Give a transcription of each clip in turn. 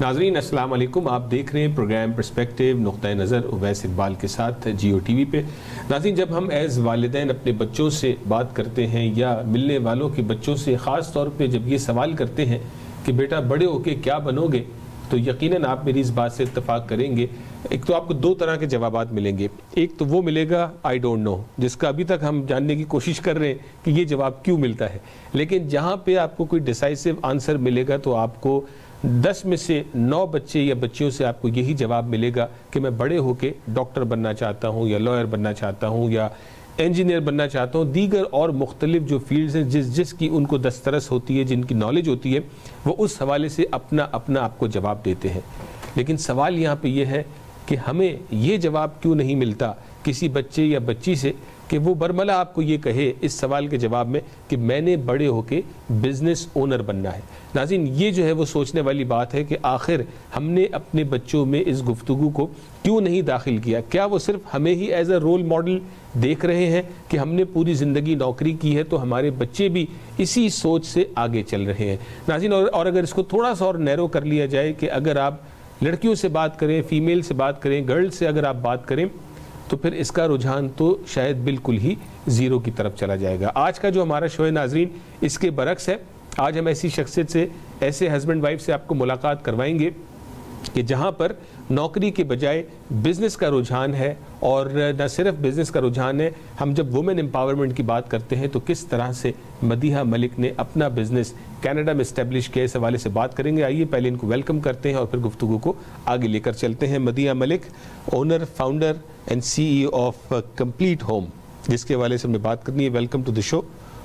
ناظرین السلام علیکم، آپ دیکھ رہے ہیں پروگرام پرسپیکٹیو نقطہ نظر اویس اقبال کے ساتھ جیو ٹی وی پہ۔ ناظرین، جب ہم ایز والدین اپنے بچوں سے بات کرتے ہیں یا ملنے والوں کے بچوں سے خاص طور پہ جب یہ سوال کرتے ہیں کہ بیٹا بڑے ہو کے کیا بنو گے، تو یقیناً آپ میری اس بات سے اتفاق کریں گے۔ ایک تو آپ کو دو طرح کے جوابات ملیں گے، ایک تو وہ ملے گا آئی ڈونٹ نو، جس کا ابھی تک ہم جاننے کی کوشش کر رہے ہیں کہ یہ جواب کیوں ملتا ہے، لیکن جہاں پہ آپ کو کوئی ڈیسائسو آنسر ملے گا تو آپ کو 10 میں سے 9 بچے یا بچیوں سے آپ کو یہی جواب ملے گا کہ میں بڑے ہو کے ڈاکٹر بننا چاہتا ہوں یا لائر بننا چاہتا ہوں یا انجینئر بننا چاہتا ہوں۔ دیگر اور مختلف جو فیلڈز ہیں جس کی ان کو دسترس ہوتی ہے، جن کی نالج ہوتی ہے، وہ اس حوالے سے اپنا آپ کو جواب دیتے ہیں۔ لیکن سوال یہاں پہ یہ ہے کہ ہمیں یہ جواب کیوں نہیں ملتا کسی بچے یا بچی سے کہ وہ برملا آپ کو یہ کہے اس سوال کے جواب میں کہ میں نے بڑے ہو کے بزنس اونر بننا ہے۔ ناظرین، یہ جو ہے وہ سوچنے والی بات ہے کہ آخر ہم نے اپنے بچوں میں اس گفتگو کو کیوں نہیں داخل کیا؟ کیا وہ صرف ہمیں ہی ایز اے رول ماڈل دیکھ رہے ہیں کہ ہم نے پوری زندگی نوکری کی ہے تو ہمارے بچے بھی اسی سوچ سے آگے چل رہے ہیں؟ ناظرین، اور اگر اس کو تھوڑا سا اور نیرو کر لیا جائے کہ اگر آپ لڑکیوں سے بات کریں، فیمیل سے بات کریں، گرل سے اگر آپ بات کریں تو پھر اس کا رجحان تو شاید بالکل ہی زیرو کی طرف چلا جائے گا۔ آج کا جو ہمارا شو ہے ناظرین اس کے برعکس ہے۔ آج ہم ایسی شخصیت سے، ایسے ہسبینڈ وائف سے آپ کو ملاقات کروائیں گے کہ جہاں پر نوکری کے بجائے بزنس کا رجحان ہے، اور نہ صرف بزنس کا رجحان ہے، ہم جب وومن امپاورمنٹ کی بات کرتے ہیں تو کس طرح سے مدیحہ ملک نے اپنا بزنس کینیڈا میں اسٹیبلش کیا، اس حوالے سے بات کریں گے۔ آئیے پہلے ان کو ویلکم کرتے ہیں اور پھر گفتگو کو آگے لے کر چلتے ہیں۔ Madiha Malik, owner, founder and CEO of Complete Home, جس کے حوالے سے ہم نے بات کرنی ہے۔ Welcome to the show.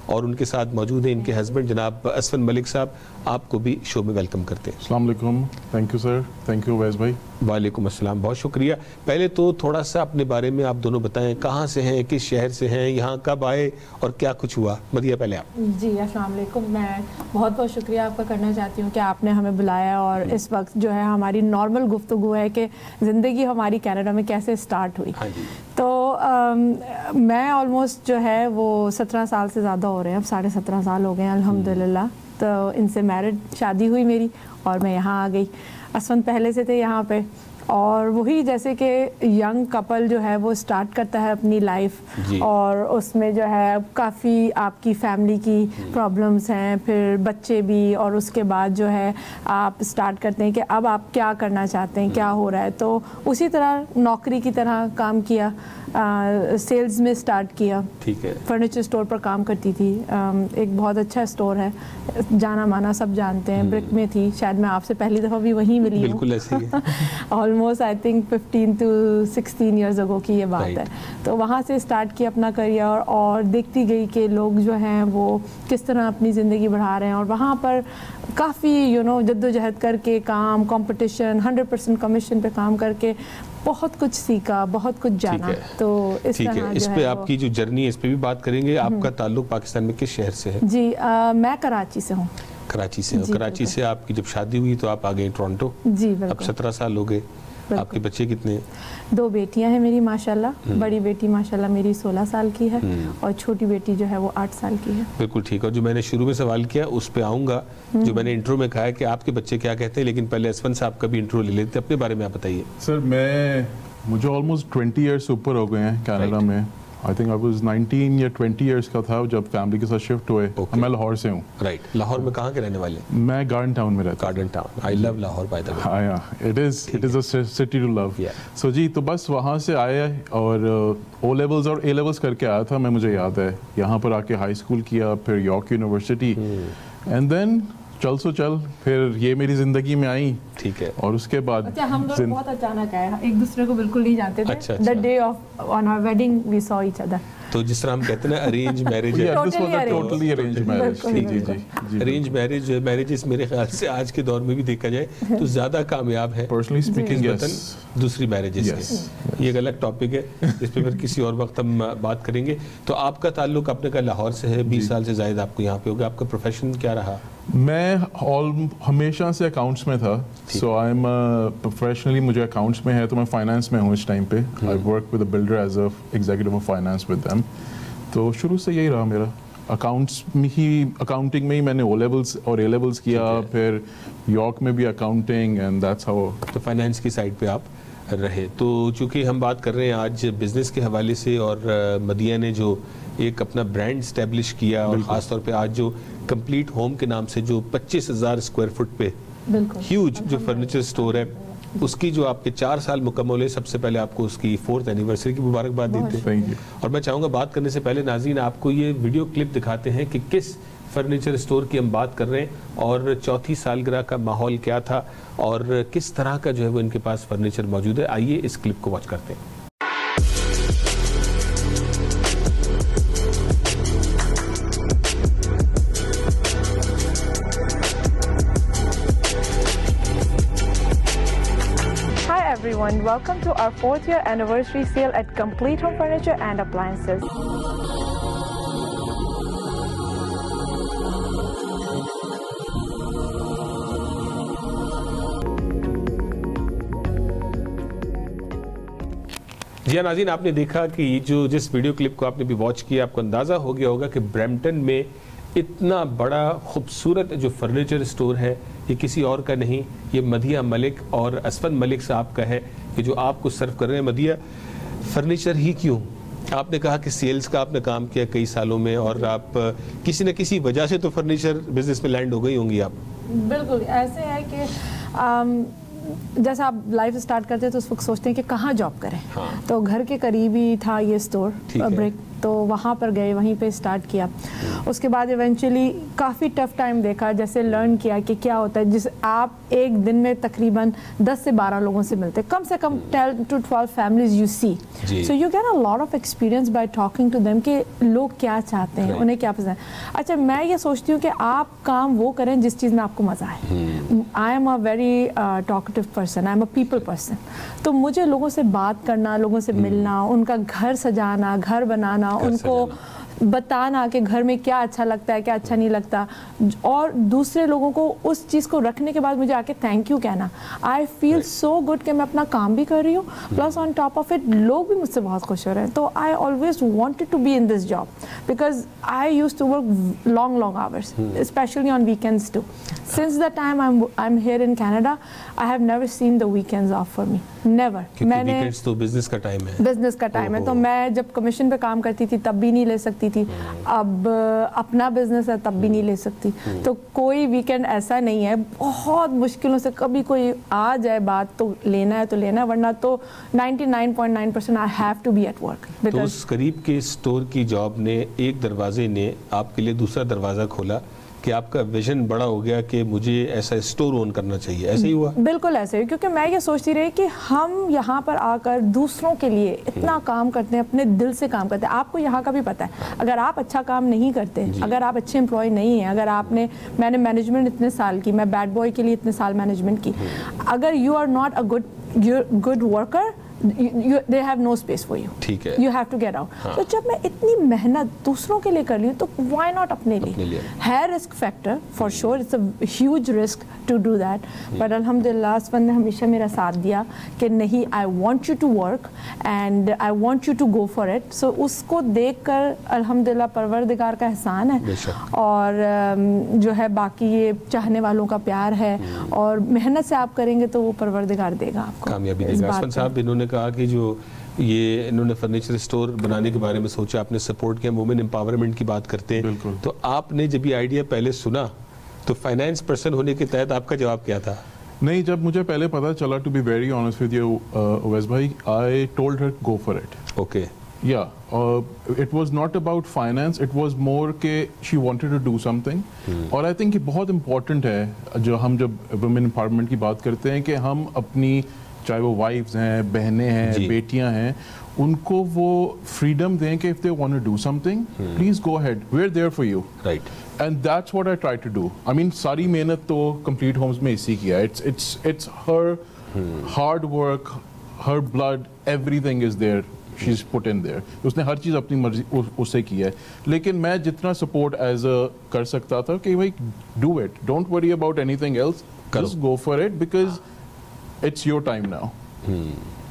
اور ان کے ساتھ موجود ہیں ان کے ہسبینڈ جناب اسفن ملک صاحب، آپ کو بھی شو میں ویلکم کرتے ہیں۔ السلام علیکم، thank you sir, thank you ویس بھائی۔ وعلیکم السلام، بہت شکریہ۔ پہلے تو تھوڑا سا اپنے بارے میں آپ دونوں بتائیں، کہاں سے ہیں، کس شہر سے ہیں، یہاں کب آئے اور کیا کچھ ہوا؟ مدیحہ پہلے آپ۔ جی السلام علیکم، میں بہت بہت شکریہ آپ کا کرنا چاہتی ہوں کہ آپ نے ہمیں بلایا، اور اس وقت جو ہے ہماری نارمل گفتگو ہے کہ زندگی ہماری کینیڈا میں کیسے اسٹارٹ ہوئی۔ تو میں آلموسٹ جو ہے وہ 17 سال سے زیادہ ہو رہے ہیں، اب 17.5 سال ہو گئے ہیں الحمدللہ۔ تو ان سے میرڈ، شادی ہوئی میری، اور میں یہاں آ گئی۔ اسفن پہلے سے تھے یہاں پہ، اور وہی جیسے کہ ینگ کپل جو ہے وہ اسٹارٹ کرتا ہے اپنی لائف، اور اس میں جو ہے کافی آپ کی فیملی کی پرابلمس ہیں، پھر بچے بھی، اور اس کے بعد جو ہے آپ اسٹارٹ کرتے ہیں کہ اب آپ کیا کرنا چاہتے ہیں، کیا ہو رہا ہے۔ تو اسی طرح نوکری کی طرح کام کیا، سیلز میں اسٹارٹ کیا، فرنیچر اسٹور پر کام کرتی تھی، ایک بہت اچھا اسٹور ہے، جانا مانا سب جانتے ہیں، برک میں تھی، شاید میں آپ سے پہلی دفعہ بھی وہیں ملی ہوں، بالکل ایسے he almost I think 15 to 16 years ago کی یہ بات ہے۔ تو وہاں سے اسٹارٹ کیا اپنا کریئر، اور دیکھتی گئی کہ لوگ جو ہیں وہ کس طرح اپنی زندگی بڑھا رہے ہیں، اور وہاں پر کافی جد و جہد کر کے کام، کمپٹیشن، 100% کمیشن پہ کام کر کے بہت کچھ سیکھا، بہت کچھ جانا۔ تو اس طرح اس پہ آپ کی جو جرنی ہے اس پہ بھی بات کریں گے۔ آپ کا تعلق پاکستان میں کس شہر سے ہے؟ جی میں کراچی سے ہوں۔ کراچی سے، کراچی سے آپ کی جب شادی ہوئی تو آپ آ گئے ٹورنٹو۔ جی بالکل۔ اب 17 سال ہو گئے۔ آپ کے بچے کتنے ہیں؟ 2 بیٹیاں ہیں میری ماشاءاللہ، بڑی بیٹی ماشاءاللہ میری 16 سال کی ہے، اور چھوٹی بیٹی جو ہے وہ 8 سال کی ہے۔ بالکل ٹھیک ہے۔ جو میں نے شروع میں سوال کیا اس پہ آؤں گا، جو میں نے انٹرو میں کہا ہے کہ آپ کے بچے کیا کہتے ہیں، لیکن پہلے اسفن صاحب کا بھی انٹرو لے لیتے ہیں، اپنے بارے میں آپ بتائیے۔ سر مجھے آلموسٹ 20 ایئرس اوپر ہو گئے ہیں کینیڈا میں۔ آئی تھنک آئی واز 19 یا 20 ایئرس کا تھا جب فیملی کے ساتھ شفٹ ہوئے۔ میں لاہور سے ہوں۔ رائٹ، لاہور میں کہاں کے رہنے والے ہیں؟ میں گارڈن ٹاؤن میں رہتا ہوں۔ Garden Town, I love Lahore by the way. It is a city to love. So جی، تو بس وہاں سے آیا، اور او لیولز اور اے لیولز کر کے آیا تھا میں، مجھے یاد ہے۔ یہاں پر آ کے ہائی اسکول کیا، پھر یارک یونیورسٹی، اینڈ دین چل سو چل، پھر یہ میری زندگی میں آئی۔ ٹھیک ہے۔ اور اس کے بعد ہم لوگ بہت اچانک آئے، ایک دوسرے کو بالکل نہیں جانتے تھے۔ The day of on our wedding we saw each other۔ تو جس طرح ہم کہتے ہیں نا ارینج میرج ہے، totally arrange marriage. Arrange marriages میرے خیال سے آج کے دور میں بھی دیکھا جائے تو زیادہ کامیاب ہے پرسنلی اسپیکنگ دوسری میرجز کے۔ یہ ایک الگ ٹاپک ہے جس پہ پھر کسی اور وقت ہم بات کریں گے۔ تو آپ کا تعلق آپ نے کہا لاہور سے ہے، 20 سال سے زائد آپ کو یہاں پہ ہوگا۔ آپ کا پروفیشن کیا رہا؟ میں ہمیشہ سے اکاؤنٹس میں تھا، سو آئی ایم پروفیشنلی مجھے اکاؤنٹس میں ہے، تو میں فائنانس میں ہوں اس ٹائم پہ۔ I work with a builder as a executive of finance with them. تو شروع سے یہی رہا میرا۔ اکاؤنٹنگ میں ہی میں نے او لیولس اور اے لیولس کیا, پھر یارک میں بھی اکاؤنٹنگ, اینڈ دیٹس ہاؤ. تو فائنینس کی سائڈ پہ آپ رہے. تو چونکہ ہم بات کر رہے ہیں آج بزنس کے حوالے سے, اور مدیہ نے جو ایک اپنا برانڈ اسٹیبلش کیا, اور خاص طور پہ آج جو کمپلیٹ ہوم کے نام سے جو 25,000 اسکوائر فٹ پہ ہیوج جو فرنیچر اسٹور ہے, اس کی جو آپ کے 4 سال مکمل ہے, سب سے پہلے آپ کو اس کی 4th اینیورسری کی مبارکباد دیتے ہیں. اور میں چاہوں گا بات کرنے سے پہلے ناظرین آپ کو یہ ویڈیو کلپ دکھاتے ہیں کہ کس فرنیچر اسٹور کی ہم بات کر رہے ہیں, اور 4تھی سالگرہ کا ماحول کیا تھا, اور کس طرح کا جو ہے وہ ان کے پاس فرنیچر موجود ہے. آئیے اس کلپ کو واچ کرتے ہیں. Everyone, welcome to our 4th year anniversary sale at Complete Home Furniture and Appliances. جی ناظرین, آپ نے دیکھا کہ جو جس ویڈیو کلپ کو آپ نے بھی واچ کیا, آپ کو اندازہ ہو گیا ہوگا کہ برمپٹن میں اتنا بڑا خوبصورت جو فرنیچر اسٹور ہے یہ کسی اور کا نہیں, یہ مدیہ ملک اور اسفند ملک صاحب کا ہے, کہ جو آپ کو سرو کر رہے ہیں. مدیہ, فرنیچر ہی کیوں؟ آپ نے کہا کہ سیلز کا آپ نے کام کیا کئی سالوں میں, اور آپ کسی نہ کسی وجہ سے تو فرنیچر بزنس میں لینڈ ہو گئی ہوں گی آپ. بالکل ایسے ہے کہ جیسے آپ لائف اسٹارٹ کرتے ہیں تو اس وقت سوچتے ہیں کہ کہاں جاب کریں. تو گھر کے قریب ہی تھا یہ اسٹور بریک, تو وہاں پر گئے, وہیں پہ اسٹارٹ کیا. اس کے بعد ایونچولی کافی ٹف ٹائم دیکھا, جیسے لرن کیا کہ کیا ہوتا ہے جس آپ ایک دن میں تقریباً 10 سے 12 لوگوں سے ملتے, کم سے کم 10 to 12 families you see, so you get a lot of experience by talking to them کہ لوگ کیا چاہتے ہیں, انہیں کیا پسند ہے. اچھا, میں یہ سوچتی ہوں کہ آپ کام وہ کریں جس چیز میں آپ کو مزہ آئے. I am a very talkative person, I am a people person, تو مجھے لوگوں سے بات کرنا, لوگوں سے ملنا, ان کا گھر سجانا, گھر بنانا, ان کو بتانا کہ گھر میں کیا اچھا لگتا ہے, کیا اچھا نہیں لگتا, اور دوسرے لوگوں کو اس چیز کو رکھنے کے بعد مجھے آ کے تھینک یو کہنا. آئی فیل سو گڈ کہ میں اپنا کام بھی کر رہی ہوں, plus on top of it لوگ بھی مجھ سے بہت خوش ہو رہے ہیں. تو I always wanted to be in this job because I use to work long hours, especially on weekends too. Since the time I'm here in Canada, I have never seen the weekends off for me. Never. میں نے weekends تو business کا time ہے. Business کا time ہے, تو میں جب کمیشن پہ کام کرتی تھی تب بھی نہیں لے سکتی تھی, اب اپنا بزنس ہے تب بھی نہیں لے سکتی. تو کوئی ویکینڈ ایسا نہیں ہے, بہت مشکلوں سے کبھی کوئی آ جائے بات تو لینا ہے تو لینا ہے, ورنہ تو 99.9% I have to be at work. تو اس قریب کے اسٹور کی جاب نے, ایک دروازے نے آپ کے لیے دوسرا دروازہ کھولا کہ آپ کا ویژن بڑا ہو گیا کہ مجھے ایسا اسٹور اون کرنا چاہیے. ایسے ہی ہوا؟ بالکل ایسے ہی, کیونکہ میں یہ سوچتی رہی کہ ہم یہاں پر آ کر دوسروں کے لیے اتنا کام کرتے ہیں, اپنے دل سے کام کرتے ہیں. آپ کو یہاں کا بھی پتہ ہے, اگر آپ اچھا کام نہیں کرتے, اگر آپ اچھے امپلائی نہیں ہیں, اگر آپ نے, میں نے مینجمنٹ اتنے سال کی, میں بیڈ بوائے کے لیے اتنے سال مینجمنٹ کی, اگر you are not a good worker, they have no space for you. ٹھیک ہے, you have to get out. تو جب میں اتنی محنت دوسروں کے لیے کر لی ہوں تو why not اپنے لیے. ہے risk factor for sure, it's a huge risk to do that, but الحمدللہ اسفند نے ہمیشہ میرا ساتھ دیا کہ نہیں, I want you to work and I want you to go for it. So اس کو دیکھ کر الحمدللہ پروردگار کا احسان ہے, اور جو ہے باقی یہ چاہنے والوں کا پیار ہے, اور محنت سے آپ کریں گے تو وہ پروردگار دے گا آپ کو, کامیابی دے گا. اسفند صاحب, انہوں نے کہا کہ جو یہ انہوں نے فرنیچر اسٹور بنانے کے بارے میں سوچا, آپ نے سپورٹ کیا, وومن امپاورمنٹ کی بات کرتے ہیں, تو آپ نے جب یہ آئیڈیا پہلے سنا تو فائنانس پرسن ہونے کے تحت آپ کا جواب کیا تھا؟ نہیں, جب مجھے پہلے پتا چلا, to be very honest with you Awais بھائی, I told her go for it. Okay, yeah, it was not about finance, it was more کہ she wanted to do something. اور I think یہ بہت important ہے جو ہم جب women empowerment کی بات کرتے ہیں کہ ہم اپنی, چاہے وہ وائفز ہیں, بہنیں ہیں, بیٹیاں ہیں, ان کو وہ فریڈم دیں کہ if they want to do something, please go ahead, we're there for you. Right. And that's what I try to do. I mean, ساری محنت تو Complete Homes میں اسی کیا. It's her hard work, her blood, everything is there. She's put in there. اس نے ہر چیز اپنی مرضی اس سے کی ہے, لیکن میں جتنا سپورٹ ایز اے کر سکتا تھا کہ بھائی do it, don't worry about anything else, just go for it because it's your time now.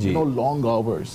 you know, long hours,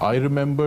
I remember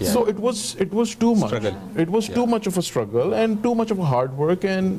Yeah. So it was too much. Struggle. It was too much of a struggle and too much of a hard work and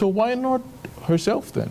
So why not herself then?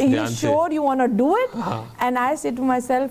you sure you want to do it? And I say to myself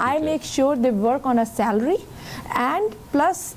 I make sure they work on a salary and plus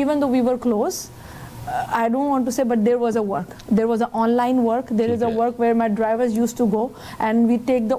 even though we were close, I don't want to say, but there was a work. There was an online work. There is a work where my drivers used to go and we take the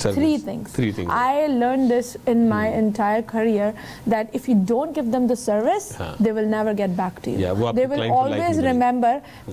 Three things. I learned this in my entire career, that if you don't give them the service, they will never get back to you. They will always remember.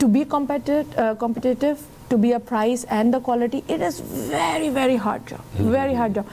To be competitive, to be a price and the quality, it is very very hard job, very hard job.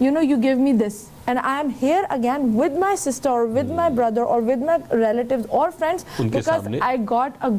you give me this and I am here again with my sister or with my brother or with my relatives or friends because I got a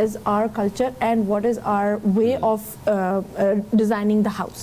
is our culture and what is our way of designing the house.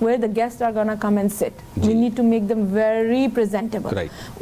where the guests are gonna come and sit. We need to make them very presentable.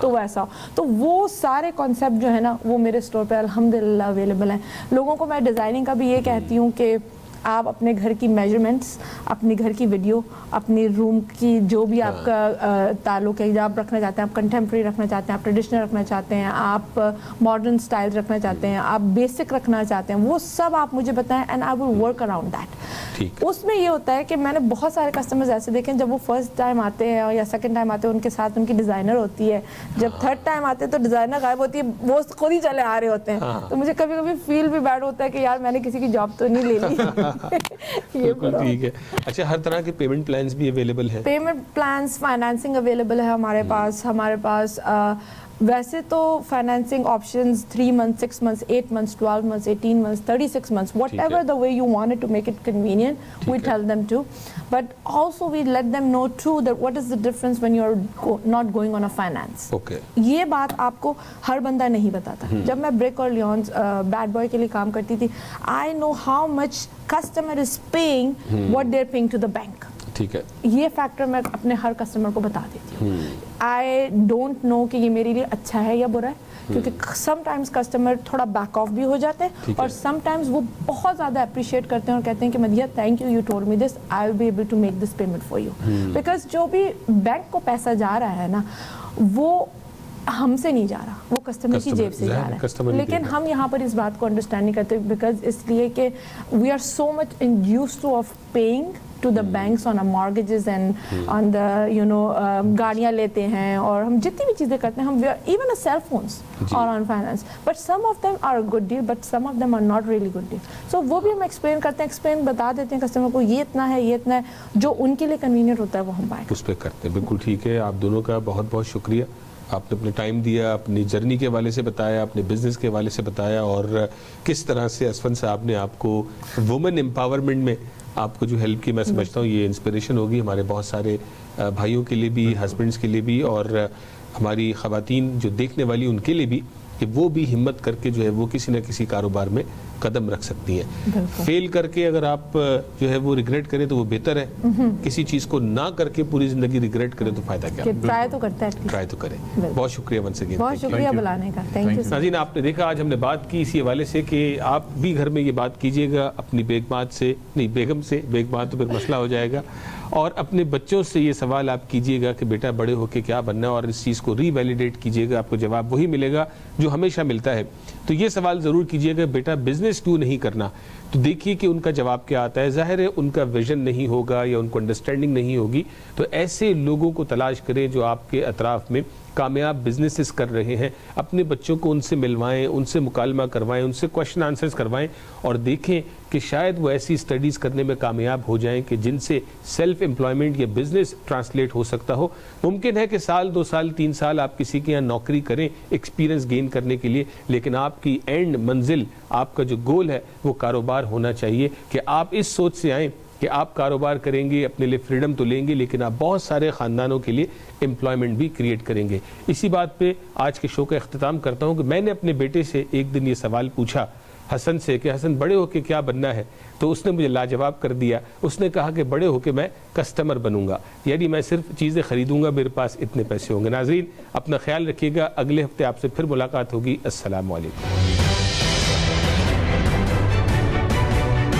تو ویسا ہو. تو وہ سارے concept جو ہے نا وہ میرے اسٹور پہ الحمدللہ اویلیبل ہیں. لوگوں کو میں ڈیزائننگ کا بھی یہ کہتی ہوں کہ آپ اپنے گھر کی میجرمنٹس, اپنی گھر کی ویڈیو, اپنی روم کی جو بھی آپ کا تعلق ہے, آپ رکھنا چاہتے ہیں, آپ کنٹمپریری رکھنا چاہتے ہیں, آپ ٹریڈیشنل رکھنا چاہتے ہیں, آپ ماڈرن سٹائل رکھنا چاہتے ہیں, آپ بیسک رکھنا چاہتے ہیں, وہ سب آپ مجھے بتائیں and I will work around that. اس میں یہ ہوتا ہے کہ میں نے بہت سارے کسٹمرز ایسے دیکھے ہیں جب وہ فرسٹ ٹائم آتے ہیں یا سیکنڈ ٹائم آتے ہیں ان کے ساتھ ان کی ڈیزائنر ہوتی ہے, جب تھرڈ ٹائم آتے ہیں تو ڈیزائنر غائب ہوتی ہے, وہ خود ہی چلے آ رہے ہوتے ہیں. تو مجھے کبھی کبھی فیل بھی بیڈ ہوتا ہے کہ یار میں نے کسی کی جاب تو نہیں لے لی. بالکل ٹھیک ہے. اچھا, ہر طرح کے پیمنٹ پلانس بھی اویلیبل ہیں؟ پیمنٹ پلانس, فائنانسنگ اویلیبل ہے ہمارے پاس. ویسے تو financing options 3 months, 6 months, 8 months, 12 months, 18 months, 36 months, whatever the way you want it to make it convenient, we tell them to. But also we let them know too that what is the difference when you're not going on a finance. Okay. یہ بات آپ کو ہر بندہ نہیں بتاتا. جب میں break اور لیونز بیڈ بوائے کے لیے کام کرتی تھی, I know how much customer is paying what they're paying to the bank. ٹھیک ہے, یہ فیکٹر میں اپنے ہر کسٹمر کو بتا دیتی ہوں. آئی ڈونٹ نو کہ یہ میرے لیے اچھا ہے یا برا ہے, کیونکہ سم ٹائمز کسٹمر تھوڑا بیک آف بھی ہو جاتے ہیں اور سم ٹائمز وہ بہت زیادہ اپریشیٹ کرتے ہیں اور کہتے ہیں کہ Madiha thank you, you told me this, I will be able to make this payment for you. Because جو بھی بینک کو پیسہ جا رہا ہے نا وہ ہم سے نہیں جا رہا, وہ کسٹمر کی جیب سے جا رہا ہے. لیکن ہم یہاں پر اس بات کو انڈرسٹینڈ نہیں کرتے بیکاز اس لیے کہ we are so much induced to of paying to the banks on our mortgages and on the گاڑیاں لیتے ہیں اور ہم جتنی بھی چیزیں کرتے ہیں, ہم even a cell phones are on finance, but some of them are a good deal, but some of them are not really good deal. So وہ بھی ہم ایکسپلین کرتے ہیں, ایکسپلین بتا دیتے ہیں کسٹمر کو یہ اتنا ہے, یہ اتنا ہے, جو ان کے لیے کنوینئنٹ ہوتا ہے وہ ہم بائیں اس پہ کرتے ہیں. بالکل ٹھیک ہے. آپ دونوں کا بہت بہت شکریہ. آپ نے اپنے ٹائم دیا, اپنی جرنی کے حوالے سے بتایا, اپنے بزنس کے حوالے سے بتایا, اور کس طرح سے اسفن صاحب نے آپ کو وومن امپاورمنٹ میں آپ کو جو ہیلپ کی. میں سمجھتا ہوں یہ انسپریشن ہوگی ہمارے بہت سارے بھائیوں کے لیے بھی, ہسبینڈس کے لیے بھی, اور ہماری خواتین جو دیکھنے والی ان کے لیے بھی, کہ وہ بھی ہمت کر کے جو ہے وہ کسی نہ کسی کاروبار میں قدم رکھ سکتی ہیں. فیل کر کے اگر آپ جو ہے وہ ریگریٹ کریں تو وہ بہتر ہے, کسی چیز کو نہ کر کے پوری زندگی ریگریٹ کریں تو فائدہ کیا. ٹرائی تو کرتا ہے, ٹرائی تو کریں. بہت شکریہ ونس اگین, بہت شکریہ بلانے کا. Thank you. ناظرین, آپ نے دیکھا آج ہم نے بات کی اسی حوالے سے کہ آپ بھی گھر میں یہ بات کیجیے گا اپنی بیگمات سے, نہیں بیگم سے, بیگمات تو پھر مسئلہ ہو جائے گا, اور اپنے بچوں سے یہ سوال آپ کیجیے گا کہ بیٹا بڑے ہو کے کیا بننا ہے, اور اس چیز کو ری ویلیڈیٹ کیجیے گا, آپ کو جواب وہی ملے گا جو ہمیشہ ملتا ہے. تو یہ سوال ضرور کیجیے گا, بیٹا بزنس کیوں نہیں کرنا, تو دیکھیے کہ ان کا جواب کیا آتا ہے. ظاہر ہے ان کا ویژن نہیں ہوگا یا ان کو انڈرسٹینڈنگ نہیں ہوگی, تو ایسے لوگوں کو تلاش کریں جو آپ کے اطراف میں کامیاب بزنسز کر رہے ہیں. اپنے بچوں کو ان سے ملوائیں, ان سے مکالمہ کروائیں, ان سے کوشچن آنسرز کروائیں, اور دیکھیں کہ شاید وہ ایسی اسٹڈیز کرنے میں کامیاب ہو جائیں کہ جن سے سیلف امپلائمنٹ یا بزنس ٹرانسلیٹ ہو سکتا ہو. ممکن ہے کہ سال 2 سال 3 سال آپ کسی کے یہاں نوکری کریں ایکسپیرینس گین کرنے کے لیے, لیکن آپ کی اینڈ منزل, آپ کا جو گول ہے وہ کاروبار ہونا چاہیے, کہ آپ اس سوچ سے آئیں کہ آپ کاروبار کریں گے, اپنے لیے فریڈم تو لیں گے, لیکن آپ بہت سارے خاندانوں کے لیے امپلائمنٹ بھی کریٹ کریں گے. اسی بات پہ آج کے شو کا اختتام کرتا ہوں کہ میں نے اپنے بیٹے سے ایک دن یہ سوال پوچھا حسن سے کہ حسن بڑے ہو کے کیا بننا ہے, تو اس نے مجھے لاجواب کر دیا. اس نے کہا کہ بڑے ہو کے میں کسٹمر بنوں گا, یعنی میں صرف چیزیں خریدوں گا, میرے پاس اتنے پیسے ہوں گے. ناظرین, اپنا خیال رکھیے گا, اگلے ہفتے آپ سے پھر ملاقات ہوگی. السلام علیکم.